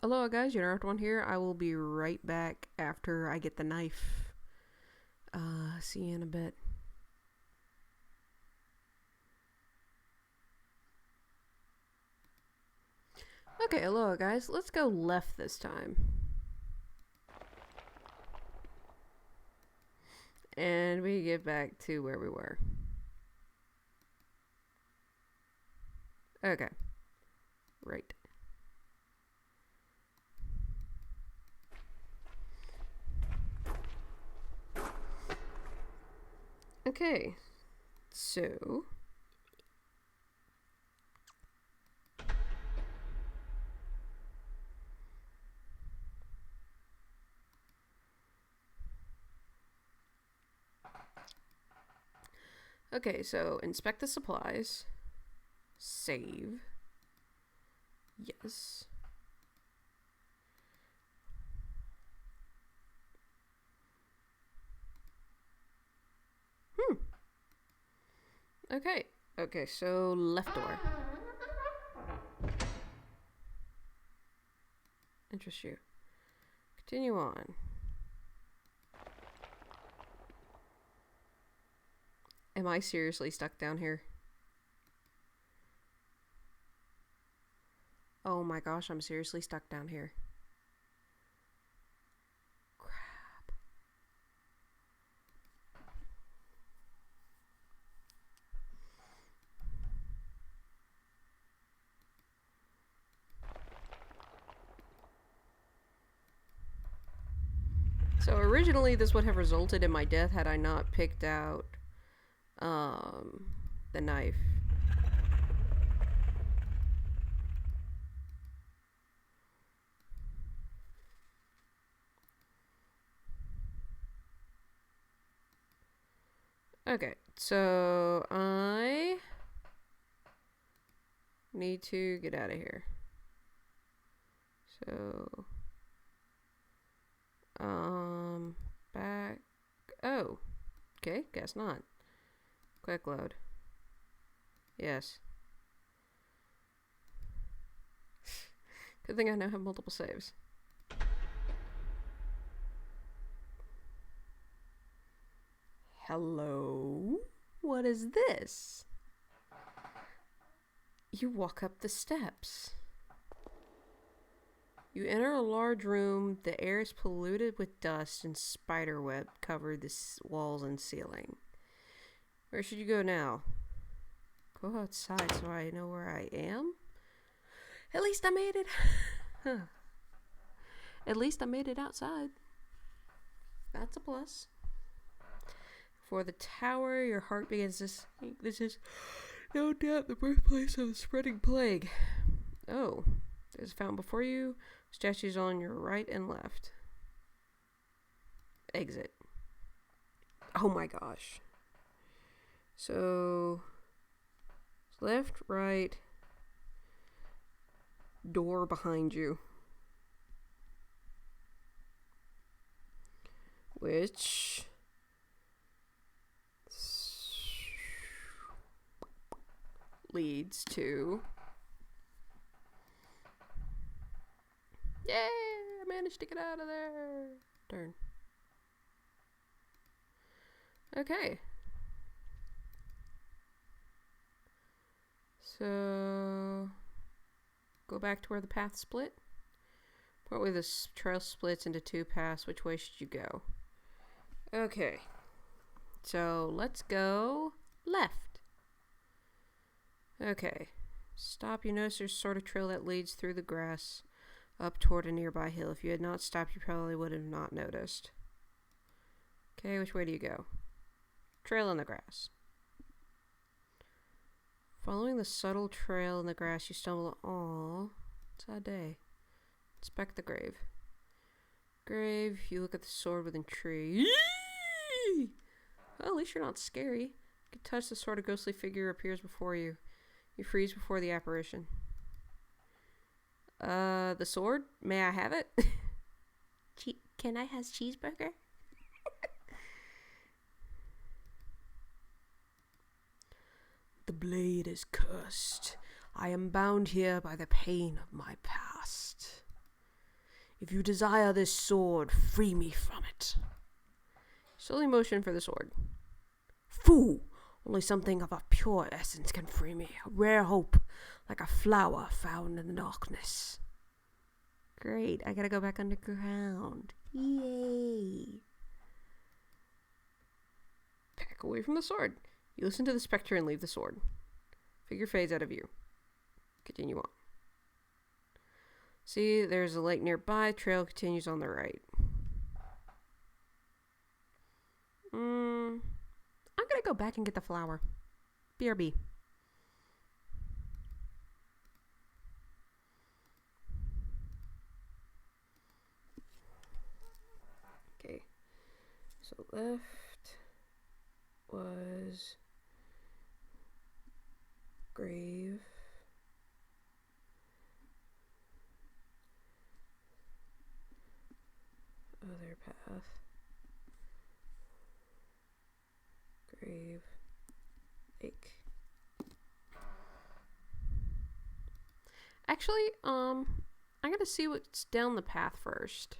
Hello guys, Unoraptormon here. I will be right back after I get the knife. See you in a bit. Okay, hello guys. Let's go left this time. And we get back to where we were. Okay. Right. Okay. So... Okay, so inspect the supplies. Save. Yes. Okay. Okay, so left door. Interest you. Continue on. Am I seriously stuck down here? Oh my gosh, I'm seriously stuck down here. Crap. So originally this would have resulted in my death had I not picked out the knife. Okay, so I need to get out of here. So, back. Oh, okay, guess not. Quick load. Yes. Good thing I now have multiple saves. Hello? What is this? You walk up the steps. You enter a large room. The air is polluted with dust and spiderweb covered the walls and ceiling. Where should you go now? Go outside so I know where I am? At least I made it. Huh. At least I made it outside. That's a plus. For the tower, your heart begins to sink. This is no doubt the birthplace of the spreading plague. Oh, there's a fountain before you. Statues on your right and left. Exit. Oh my gosh. So, left, right, door behind you. Which leads to... Yay! I managed to get out of there. Darn. Okay. So, go back to where the path split. Part where this trail splits into two paths. Which way should you go? Okay. So, let's go left. Okay. Stop. You notice there's sort of trail that leads through the grass up toward a nearby hill. If you had not stopped, you probably would have not noticed. Okay, which way do you go? Trail in the grass. Following the subtle trail in the grass, you stumble. Aww, sad day. Inspect the grave. Grave, you look at the sword within tree. Well, at least you're not scary. You can touch the sword, a ghostly figure appears before you. You freeze before the apparition. The sword? May I have it? Can I have cheeseburger? The blade is cursed. I am bound here by the pain of my past. If you desire this sword, free me from it. Slowly motion for the sword. Fool! Only something of a pure essence can free me. A rare hope, like a flower found in the darkness. Great, I gotta go back underground. Yay! Back away from the sword. You listen to the spectre and leave the sword. Figure fades out of view. Continue on. See, there's a lake nearby. Trail continues on the right. I'm gonna go back and get the flower. BRB. Okay. So left was grave. Other path. Grave. Lake. Actually, I gotta see what's down the path first.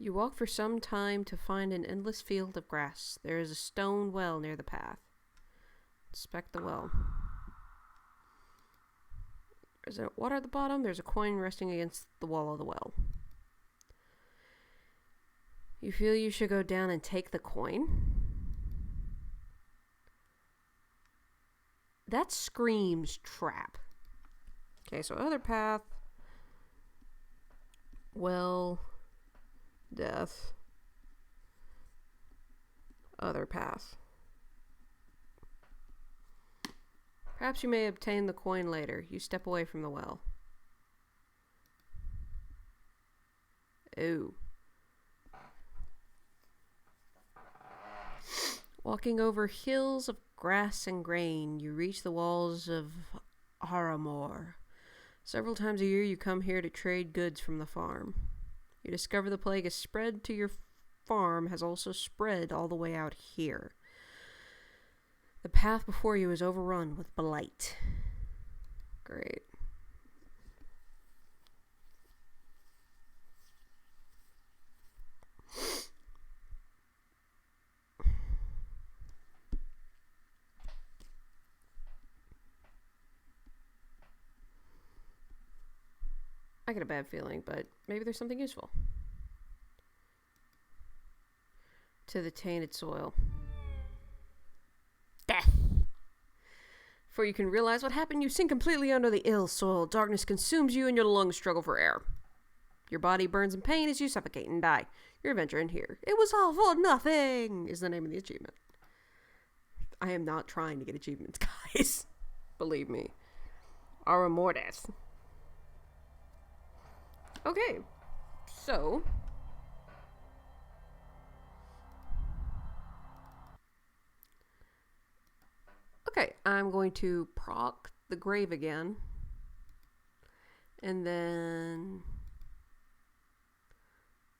You walk for some time to find an endless field of grass. There is a stone well near the path. Inspect the well. There's a water at the bottom. There's a coin resting against the wall of the well. You feel you should go down and take the coin? That screams trap. Okay, so other path. Well... Death. Other path. Perhaps you may obtain the coin later. You step away from the well. Ooh. Walking over hills of grass and grain, you reach the walls of Unoraptormon. Several times a year you come here to trade goods from the farm. You discover the plague has spread to your farm, has also spread all the way out here. The path before you is overrun with blight. Great. I get a bad feeling, but maybe there's something useful. To the tainted soil. Death! Before you can realize what happened, you sink completely under the ill soil. Darkness consumes you and your lungs struggle for air. Your body burns in pain as you suffocate and die. Your adventure ends here. It was all for nothing, is the name of the achievement. I am not trying to get achievements, guys. Believe me. Unoraptormon. Okay, so I'm going to proc the grave again, and then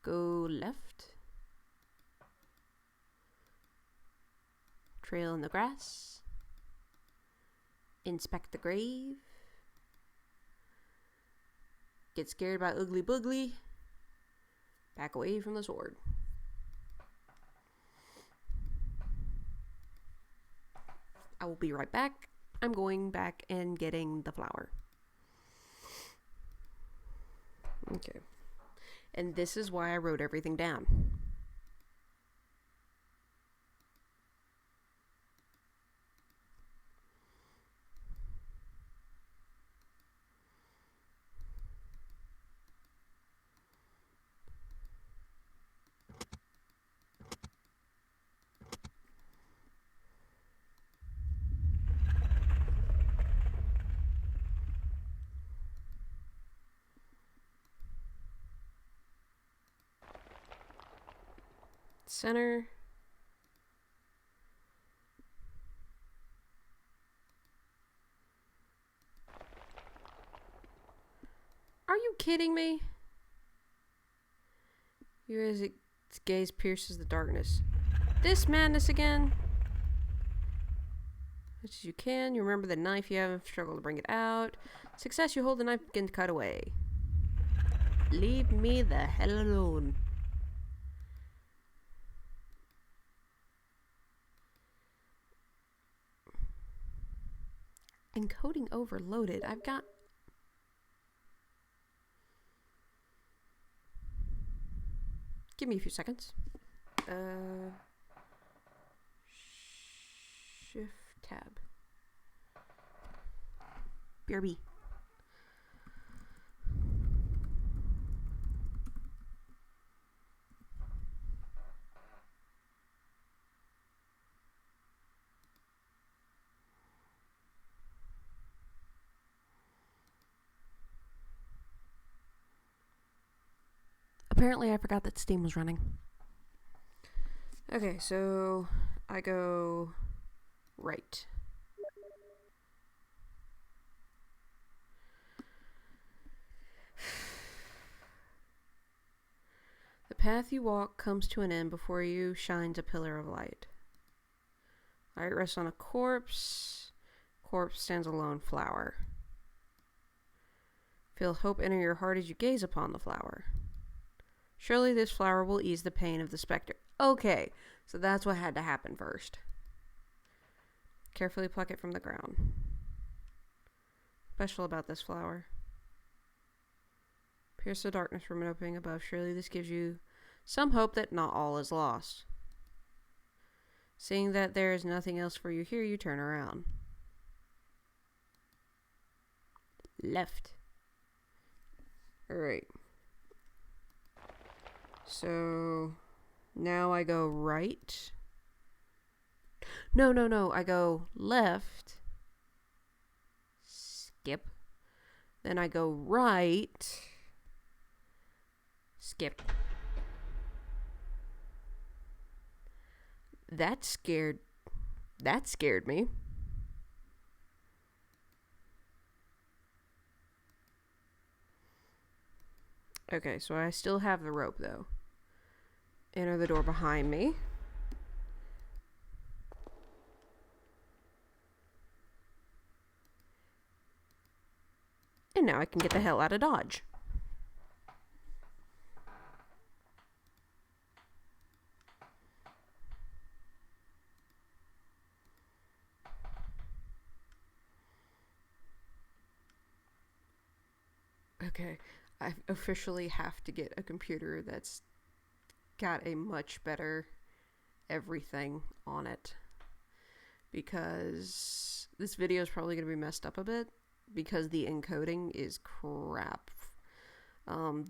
go left, trail in the grass, inspect the grave. Get scared by Ugly Boogly. Back away from the sword. I will be right back. I'm going back and getting the flower. Okay. And this is why I wrote everything down. Center. Are you kidding me? You guys Its gaze pierces the darkness. This madness again? As much as you can, you remember the knife you have, struggle to bring it out. Success, you hold the knife, begin to cut away. Leave me the hell alone. Encoding overloaded. I've got... Give me a few seconds. Shift tab. BRB. Apparently I forgot that Steam was running. Okay, so I go right. The path you walk comes to an end. Before you shines a pillar of light. Light rests on a corpse. Corpse stands alone. Flower. Feel hope enter your heart as you gaze upon the flower. Surely this flower will ease the pain of the specter. Okay, so that's what had to happen first. Carefully pluck it from the ground. Special about this flower. Pierce the darkness from an opening above. Surely this gives you some hope that not all is lost. Seeing that there is nothing else for you here, you turn around. Left. Alright. So now I go right. No. I go left. Skip. Then I go right. Skip. That scared me. Okay, so I still have the rope though. Enter the door behind me. And now I can get the hell out of Dodge. Okay, I officially have to get a computer that's got a much better everything on it, because this video is probably going to be messed up a bit because the encoding is crap.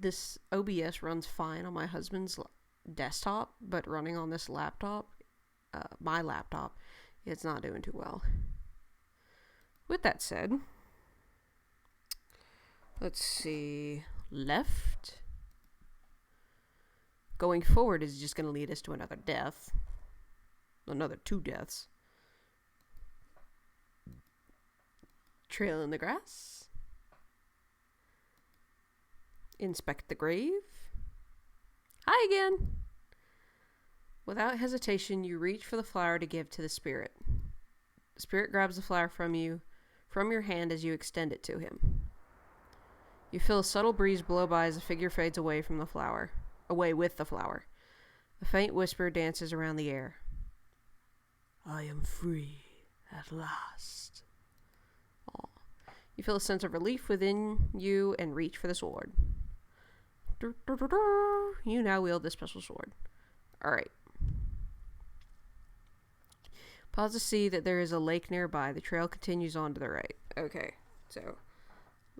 This OBS runs fine on my husband's desktop, but running on this laptop, my laptop, it's not doing too well. With that said, let's see, left. Going forward is just going to lead us to another death. Another 2 deaths. Trail in the grass. Inspect the grave. Hi again. Without hesitation, you reach for the flower to give to the spirit. The spirit grabs the flower from your hand as you extend it to him. You feel a subtle breeze blow by as the figure fades away with the flower. A faint whisper dances around the air. I am free at last. Aww. You feel a sense of relief within you and reach for the sword. You now wield this special sword. Alright. Pause to see that there is a lake nearby. The trail continues on to the right. Okay, so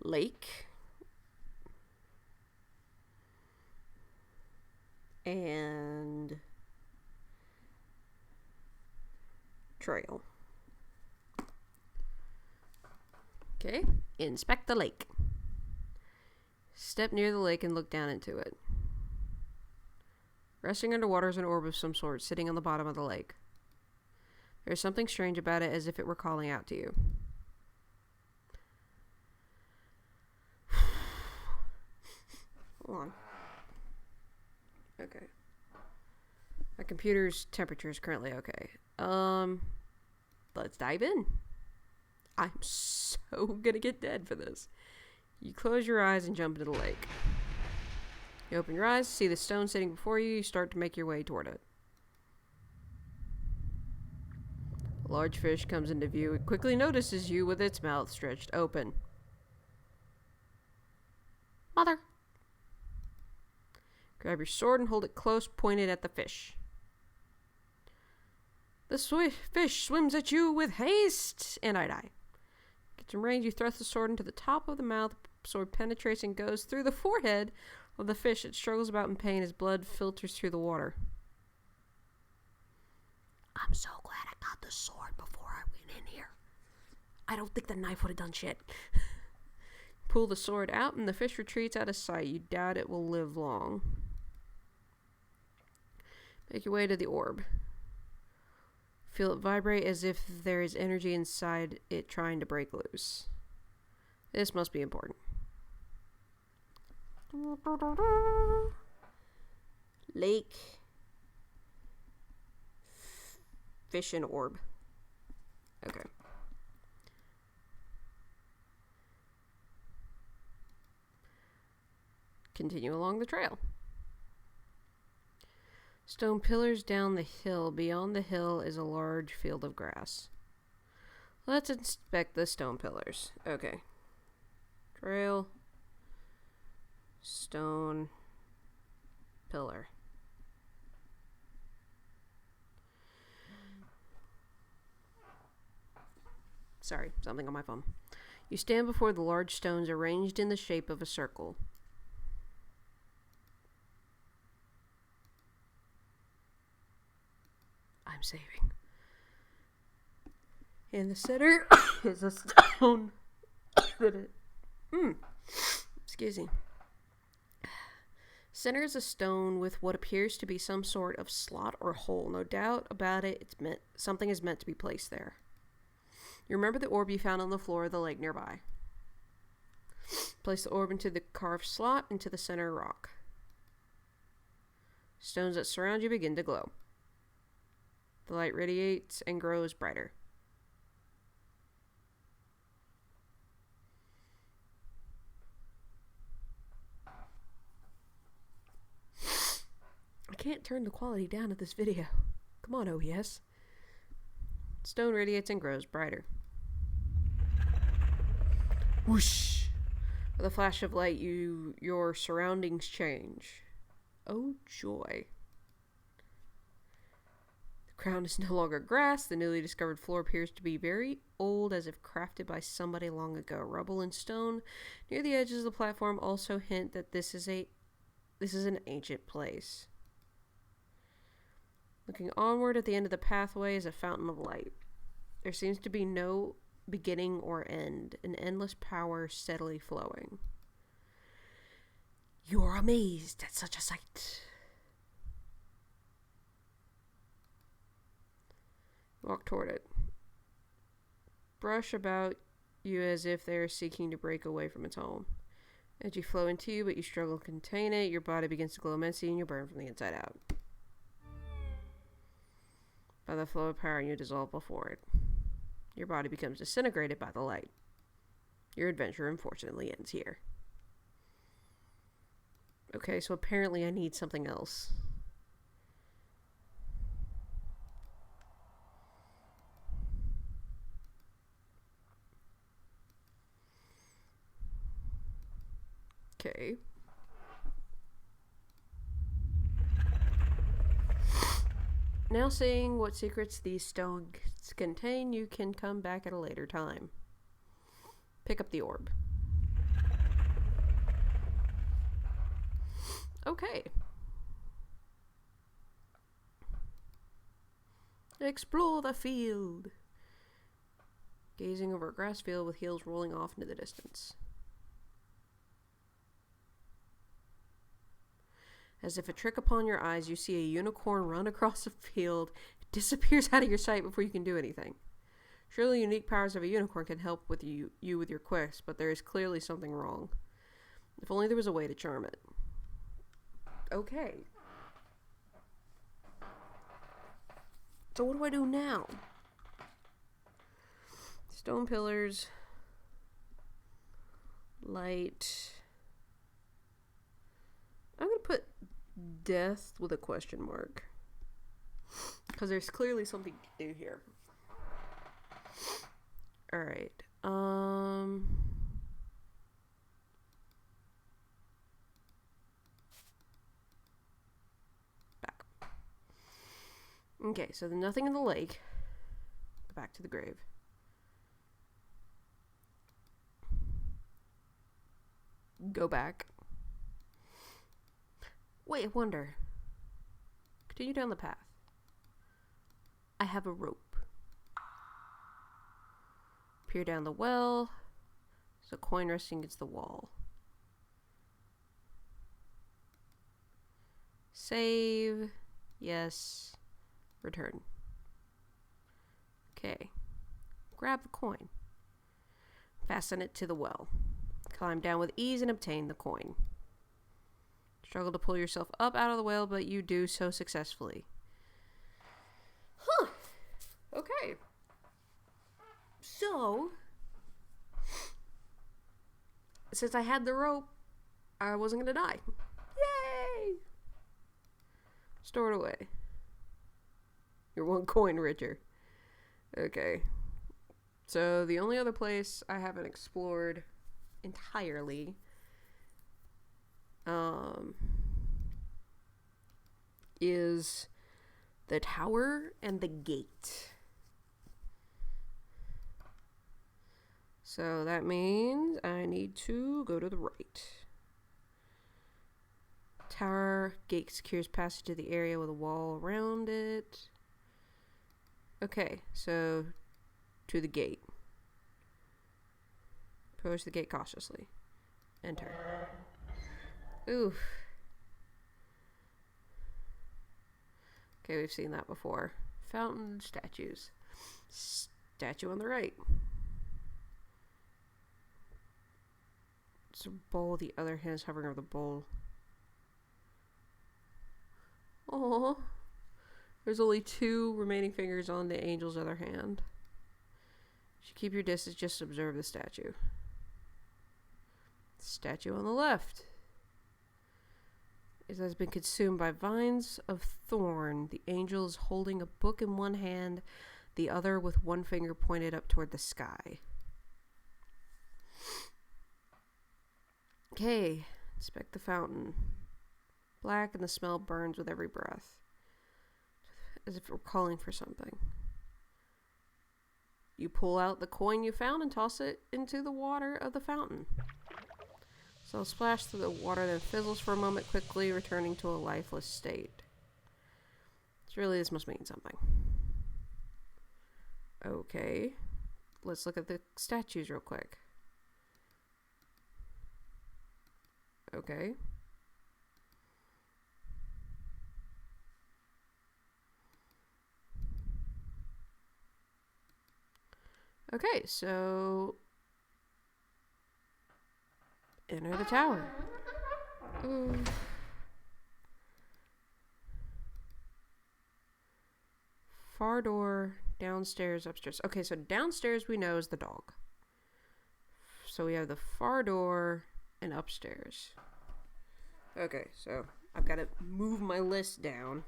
lake. And trail. Okay, inspect the lake. Step near the lake and look down into it. Resting underwater is an orb of some sort, sitting on the bottom of the lake. There's something strange about it, as if it were calling out to you. Hold on. Okay. My computer's temperature is currently okay. Let's dive in. I'm so gonna get dead for this. You close your eyes and jump into the lake. You open your eyes, see the stone sitting before you, you start to make your way toward it. A large fish comes into view. It quickly notices you with its mouth stretched open. Mother! Grab your sword and hold it close, pointed at the fish. The fish swims at you with haste, and I die. Get some range, you thrust the sword into the top of the mouth. The sword penetrates and goes through the forehead of the fish. It struggles about in pain as blood filters through the water. I'm so glad I got the sword before I went in here. I don't think the knife would have done shit. Pull the sword out and the fish retreats out of sight. You doubt it will live long. Make your way to the orb. Feel it vibrate as if there is energy inside it trying to break loose. This must be important. Lake. Fish and orb. Okay. Continue along the trail. Stone pillars down the hill. Beyond the hill is a large field of grass. Let's inspect the stone pillars. Okay. Trail. Stone. Pillar. Sorry, something on my phone. You stand before the large stones arranged in the shape of a circle. I'm saving. In the center is a stone. Excuse me. Center is a stone with what appears to be some sort of slot or hole. No doubt about it, something is meant to be placed there. You remember the orb you found on the floor of the lake nearby. Place the orb into the carved slot into the center rock. Stones that surround you begin to glow. The light radiates and grows brighter. I can't turn the quality down of this video. Come on, OBS. Stone radiates and grows brighter. Whoosh! With a flash of light, your surroundings change. Oh joy. The ground is no longer grass. The newly discovered floor appears to be very old, as if crafted by somebody long ago. Rubble and stone near the edges of the platform also hint that this is an ancient place. Looking onward, at the end of the pathway is a fountain of light. There seems to be no beginning or end, an endless power steadily flowing. You are amazed at such a sight. Walk toward it. Brush about you as if they are seeking to break away from its home. Energy flow into you, but you struggle to contain it. Your body begins to glow immensely and you burn from the inside out. By the flow of power, you dissolve before it. Your body becomes disintegrated by the light. Your adventure, unfortunately, ends here. Okay, so apparently I need something else. Okay. Now seeing what secrets these stones contain, you can come back at a later time. Pick up the orb. Okay. Explore the field. Gazing over a grass field with hills rolling off into the distance. As if a trick upon your eyes, you see a unicorn run across the field. It disappears out of your sight before you can do anything. Surely the unique powers of a unicorn can help with you with your quest, but there is clearly something wrong. If only there was a way to charm it. Okay. So what do I do now? Stone pillars. Light. I'm gonna put death with a question mark. Because there's clearly something to do here. Alright. Back. Okay, so there's nothing in the lake. Back to the grave. Go back. Wait, I wonder. Continue down the path. I have a rope. Peer down the well. There's a coin resting against the wall. Save. Yes. Return. Okay. Grab the coin. Fasten it to the well. Climb down with ease and obtain the coin. Struggle to pull yourself up out of the well, but you do so successfully. Huh. Okay. So, since I had the rope, I wasn't gonna die. Yay! Store it away. You're one coin richer. Okay. So, the only other place I haven't explored entirely is the tower and the gate. So that means I need to go to the right. Tower, gate secures passage to the area with a wall around it. Okay, so to the gate. Approach the gate cautiously. Enter. Ooh. Okay, we've seen that before. Fountain, statues. Statue on the right. It's a bowl, the other hand is hovering over the bowl. Oh, there's only 2 remaining fingers on the angel's other hand. You should keep your distance, just observe the statue. Statue on the left. It has been consumed by vines of thorn. The angel is holding a book in one hand, the other with one finger pointed up toward the sky. Okay, inspect the fountain. Black and the smell burns with every breath. As if we're calling for something. You pull out the coin you found and toss it into the water of the fountain. So it'll splash through the water, then fizzles for a moment, quickly returning to a lifeless state. Surely this must mean something. Okay. Let's look at the statues real quick. Okay. Okay, so enter the tower. Ooh. Far door, downstairs, upstairs. Okay, so downstairs we know is the dog. So we have the far door and upstairs. Okay, so I've got to move my list down.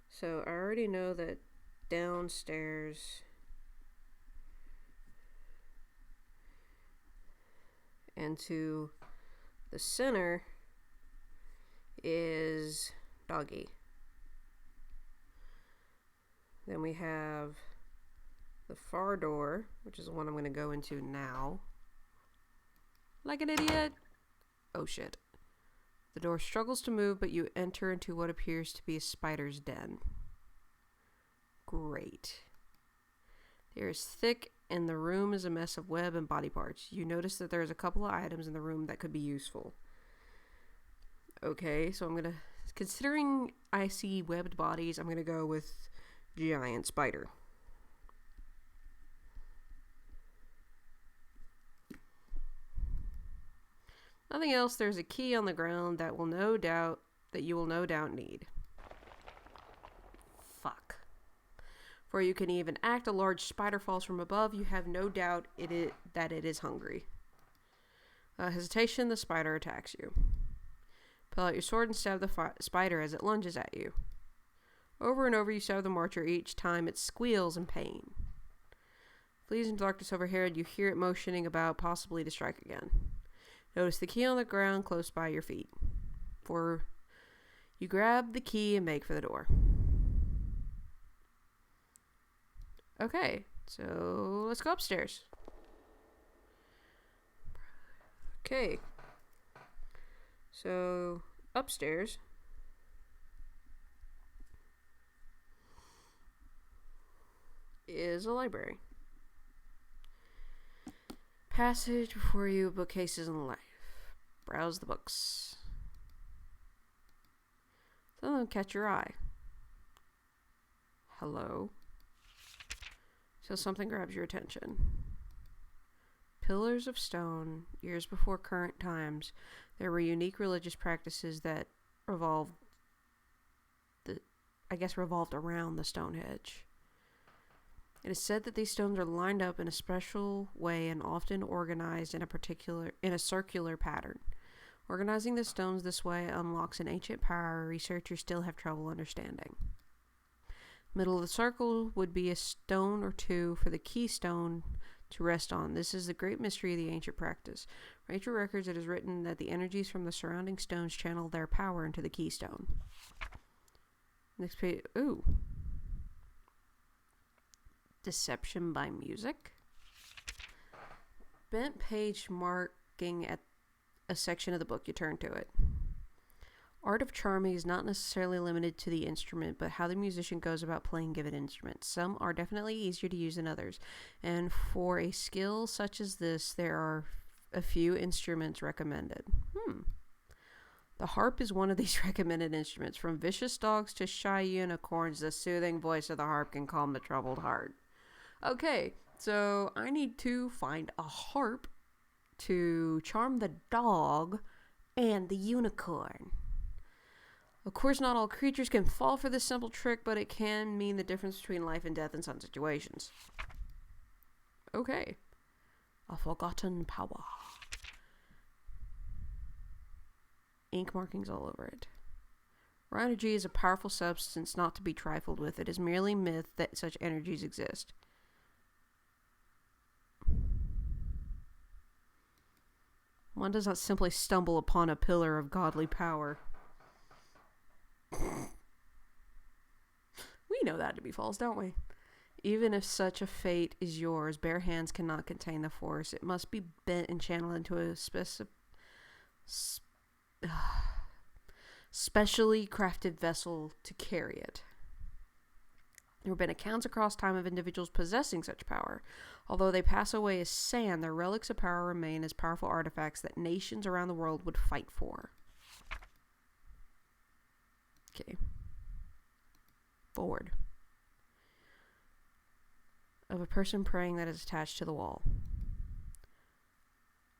So I already know that downstairs and to the center is doggy. Then we have the far door, which is the one I'm going to go into now. Like an idiot. Oh shit. The door struggles to move, but you enter into what appears to be a spider's den. Great. The air is thick, and the room is a mess of web and body parts. You notice that there's a couple of items in the room that could be useful. Okay, so I'm gonna... Considering I see webbed bodies, I'm gonna go with giant spider. Nothing nothing else, there's a key on the ground that you will no doubt need. Fuck. Before you can even act, a large spider falls from above. You have no doubt that it is hungry. Hesitation, the spider attacks you. Pull out your sword and stab the spider as it lunges at you. Over and over you stab the marcher, each time it squeals in pain. Flees in darkness overhead, you hear it motioning about, possibly to strike again. Notice the key on the ground close by your feet. You grab the key and make for the door. Okay, so let's go upstairs. Okay. So, upstairs. Is a library. Passage before you, bookcases and life. Browse the books. Some of them catch your eye. Hello. So something grabs your attention. Pillars of stone, years before current times, there were unique religious practices that revolved around the Stonehenge. It is said that these stones are lined up in a special way and often organized in a circular pattern. Organizing the stones this way unlocks an ancient power researchers still have trouble understanding. Middle of the circle would be a stone or two for the keystone to rest on. This is the great mystery of the ancient practice. For ancient records, it is written that the energies from the surrounding stones channel their power into the keystone. Next page. Ooh. Deception by music. Bent page marking at a section of the book. You turn to it. Art of charming is not necessarily limited to the instrument, but how the musician goes about playing given instruments. Some are definitely easier to use than others, and for a skill such as this, there are a few instruments recommended. The harp is one of these recommended instruments. From vicious dogs to shy unicorns, the soothing voice of the harp can calm the troubled heart. Okay, so I need to find a harp to charm the dog and the unicorn. Of course, not all creatures can fall for this simple trick, but it can mean the difference between life and death in some situations. Okay. A forgotten power. Ink markings all over it. Raw energy is a powerful substance not to be trifled with. It is merely myth that such energies exist. One does not simply stumble upon a pillar of godly power. We know that to be false, don't we? Even if such a fate is yours, bare hands cannot contain the force. It must be bent and channeled into a specially crafted vessel to carry it. There have been accounts across time of individuals possessing such power. Although they pass away as sand, their relics of power remain as powerful artifacts that nations around the world would fight for. Okay. Forward. Of a person praying that is attached to the wall. You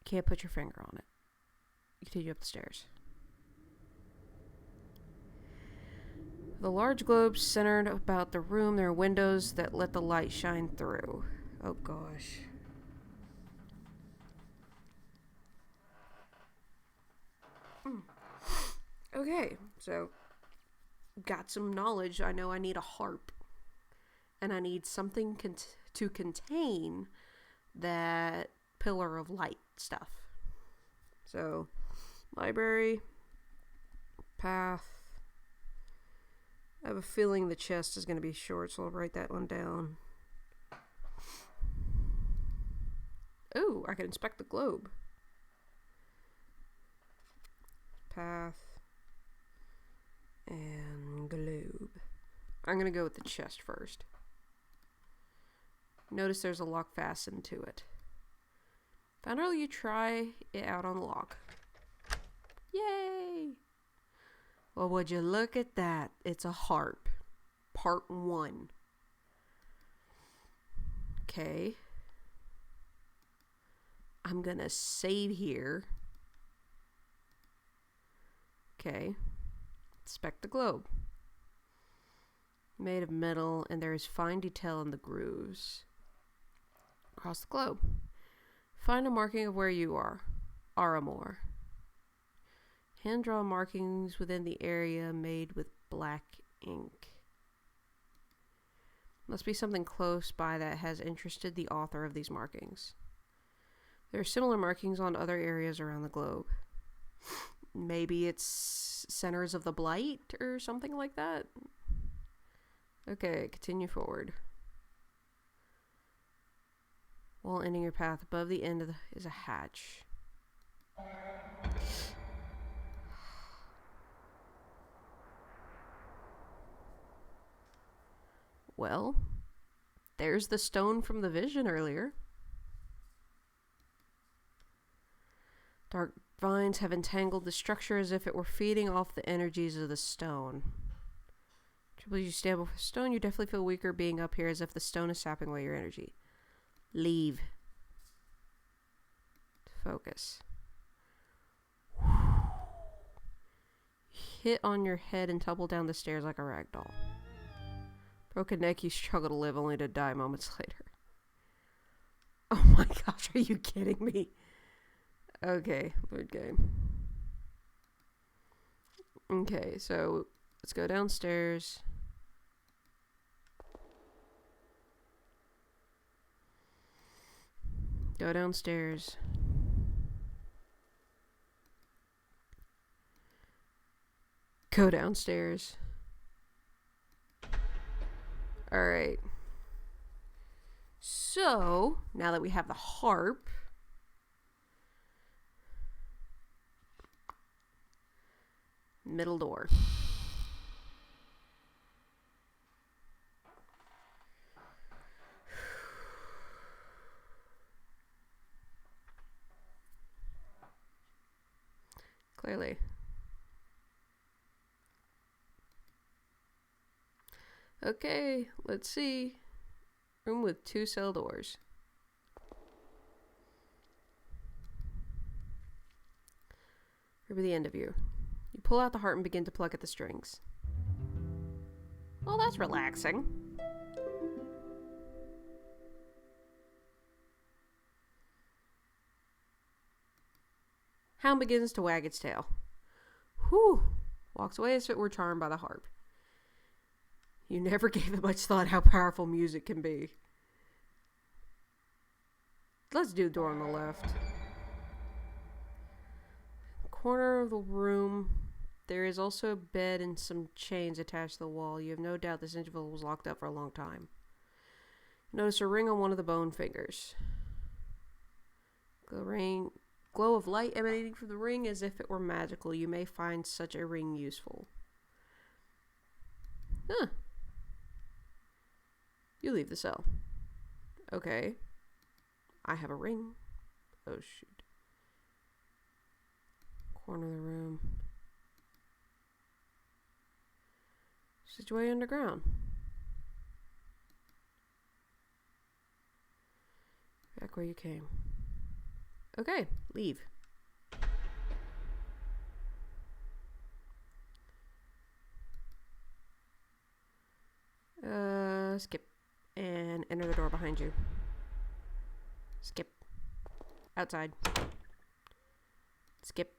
can't put your finger on it. You continue up the stairs. The large globes centered about the room, there are windows that let the light shine through. Oh gosh. Okay, so got some knowledge. I know I need a harp. And I need something to contain that pillar of light stuff. So, library, path. I have a feeling the chest is going to be short, so I'll write that one down. Ooh, I can inspect the globe. Path and globe. I'm going to go with the chest first. Notice there's a lock fastened to it. Finally, you try it out on the lock. Yay! Well, would you look at that? It's a harp. Part 1. Okay. I'm gonna save here. Okay. Inspect the globe. Made of metal, and there is fine detail in the grooves across the globe. Find a marking of where you are. Aramor. Hand-drawn markings within the area made with black ink. Must be something close by that has interested the author of these markings. There are similar markings on other areas around the globe. Maybe it's centers of the blight or something like that. Okay, continue forward. While ending your path, above the end of is a hatch. Well, there's the stone from the vision earlier. Dark vines have entangled the structure as if it were feeding off the energies of the stone. As you stand before the stone, you definitely feel weaker being up here, as if the stone is sapping away your energy. Leave. Focus. Hit on your head and tumble down the stairs like a rag doll. Broken neck, you struggle to live only to die moments later. Oh my gosh, are you kidding me? Okay, third game. Okay, so let's go downstairs. Go downstairs. Go downstairs. Alright. So, now that we have the harp, middle door. Clearly. Okay, let's see. Room with 2 cell doors. Over the end of you. You pull out the heart and begin to pluck at the strings. Oh, that's relaxing. Hound begins to wag its tail. Whew. Walks away as if it were charmed by the harp. You never gave it much thought how powerful music can be. Let's do the door on the left. Corner of the room, there is also a bed and some chains attached to the wall. You have no doubt this individual was locked up for a long time. Notice a ring on one of the bone fingers. Glow of light emanating from the ring as if it were magical. You may find such a ring useful. Huh. You leave the cell. Okay. I have a ring. Oh, shoot. Corner of the room. Situated underground. Back where you came. Okay, leave. Skip. And enter the door behind you. Skip. Outside. Skip.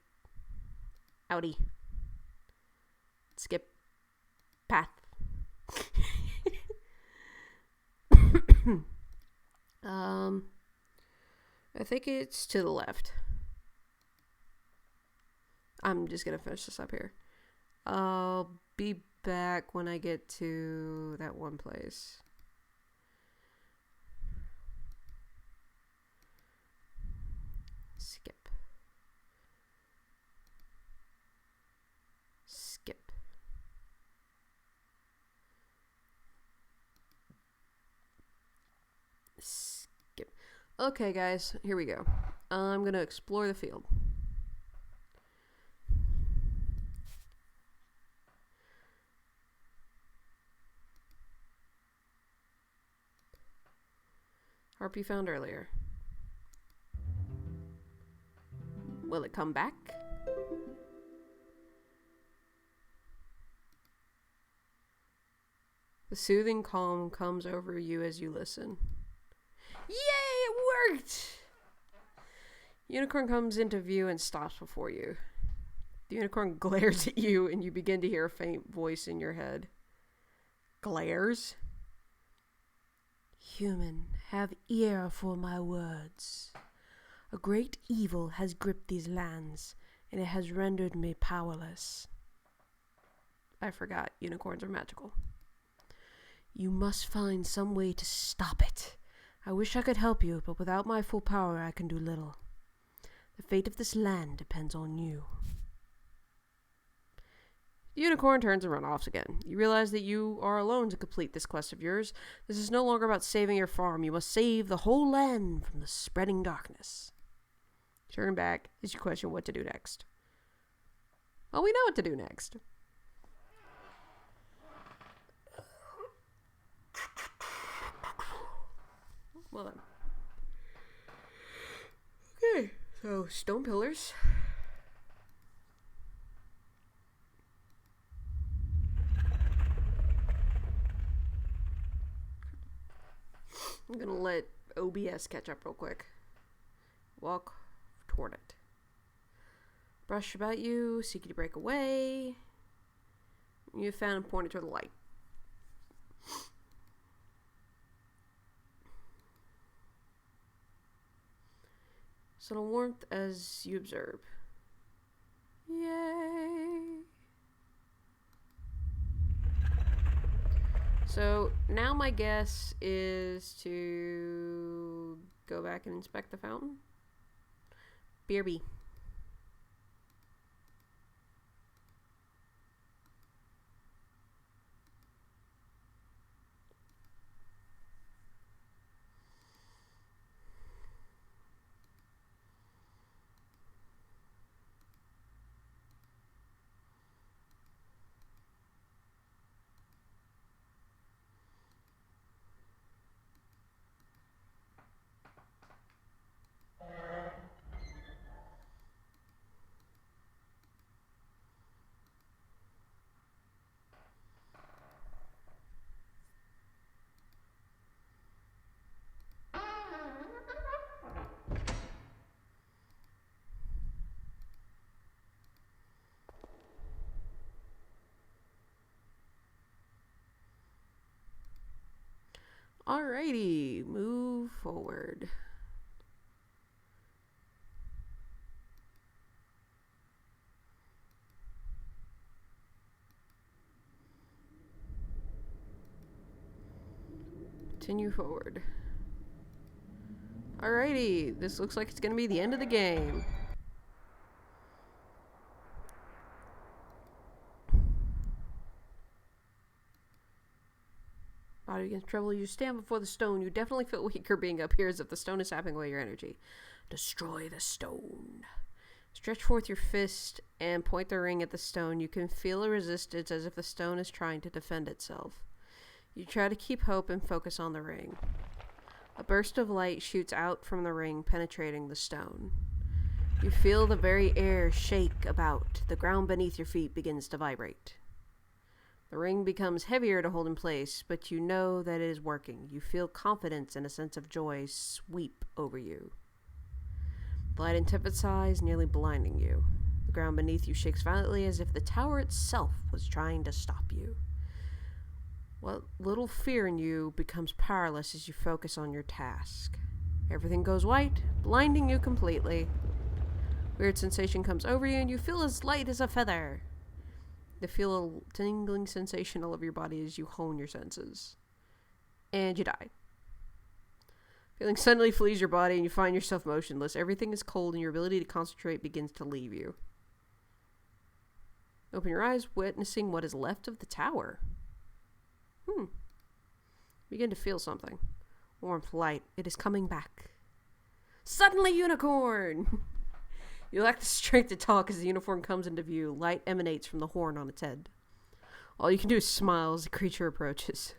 Outie. Skip. Path. I think it's to the left. I'm just gonna finish this up here. I'll be back when I get to that one place. Skip. Skip. Skip. Okay, guys, here we go. I'm gonna explore the field. Harp you found earlier. Will it come back? The soothing calm comes over you as you listen. Yay, it worked! Unicorn comes into view and stops before you. The unicorn glares at you and you begin to hear a faint voice in your head. Glares? Human, have ear for my words. A great evil has gripped these lands, and it has rendered me powerless. I forgot, unicorns are magical. You must find some way to stop it. I wish I could help you, but without my full power I can do little. The fate of this land depends on you. The unicorn turns and runs off again. You realize that you are alone to complete this quest of yours. This is no longer about saving your farm. You must save the whole land from the spreading darkness. Turn back is your question what to do next. Well, we know what to do next. Well done. Okay, so stone pillars. I'm gonna let OBS catch up real quick. Walk toward it. Brush about you, seek you to break away. You found and pointed toward the light. Subtle warmth as you observe. Yay! So now my guess is to go back and inspect the fountain. BRB. Alrighty, move forward. Continue forward. Alrighty, this looks like it's gonna be the end of the game. Body against trouble, you stand before the stone. You definitely feel weaker being up here as if the stone is sapping away your energy. Destroy the stone. Stretch forth your fist and point the ring at the stone. You can feel a resistance as if the stone is trying to defend itself. You try to keep hope and focus on the ring. A burst of light shoots out from the ring, penetrating the stone. You feel the very air shake about. The ground beneath your feet begins to vibrate. The ring becomes heavier to hold in place, but you know that it is working. You feel confidence and a sense of joy sweep over you. The light intensifies, nearly blinding you. The ground beneath you shakes violently as if the tower itself was trying to stop you. What little fear in you becomes powerless as you focus on your task. Everything goes white, blinding you completely. Weird sensation comes over you and you feel as light as a feather. You feel a tingling sensation all over your body as you hone your senses. And you die. Feeling suddenly flees your body and you find yourself motionless. Everything is cold and your ability to concentrate begins to leave you. Open your eyes, witnessing what is left of the tower. Begin to feel something. Warmth, light. It is coming back. Suddenly, unicorn! You lack the strength to talk as the unicorn comes into view. Light emanates from the horn on its head. All you can do is smile as the creature approaches.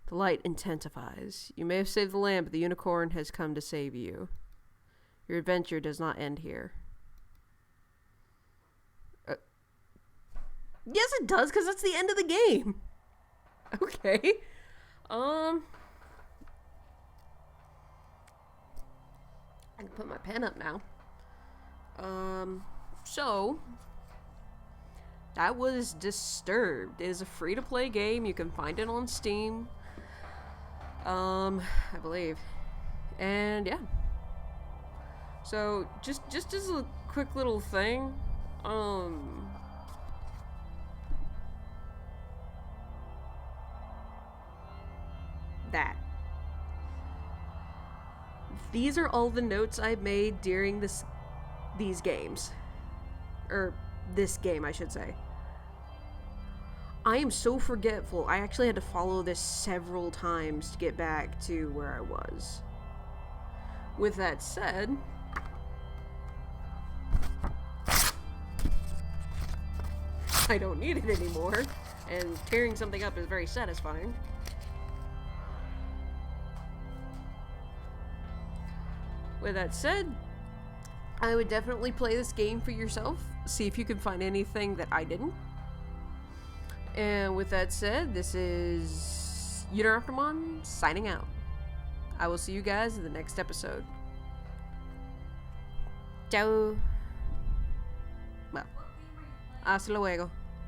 The light intensifies. You may have saved the land, but the unicorn has come to save you. Your adventure does not end here. Yes, it does, because that's the end of the game. Okay. I can put my pen up now. So that was Disturbed. It is a free-to-play game. You can find it on Steam. I believe. And yeah. So just as a quick little thing, that. These are all the notes I made during these games. Or this game, I should say. I am so forgetful. I actually had to follow this several times to get back to where I was. With that said, I don't need it anymore, and tearing something up is very satisfying. With that said, I would definitely play this game for yourself. See if you can find anything that I didn't. And with that said, this is Unoraptormon signing out. I will see you guys in the next episode. Ciao. Well, hasta luego.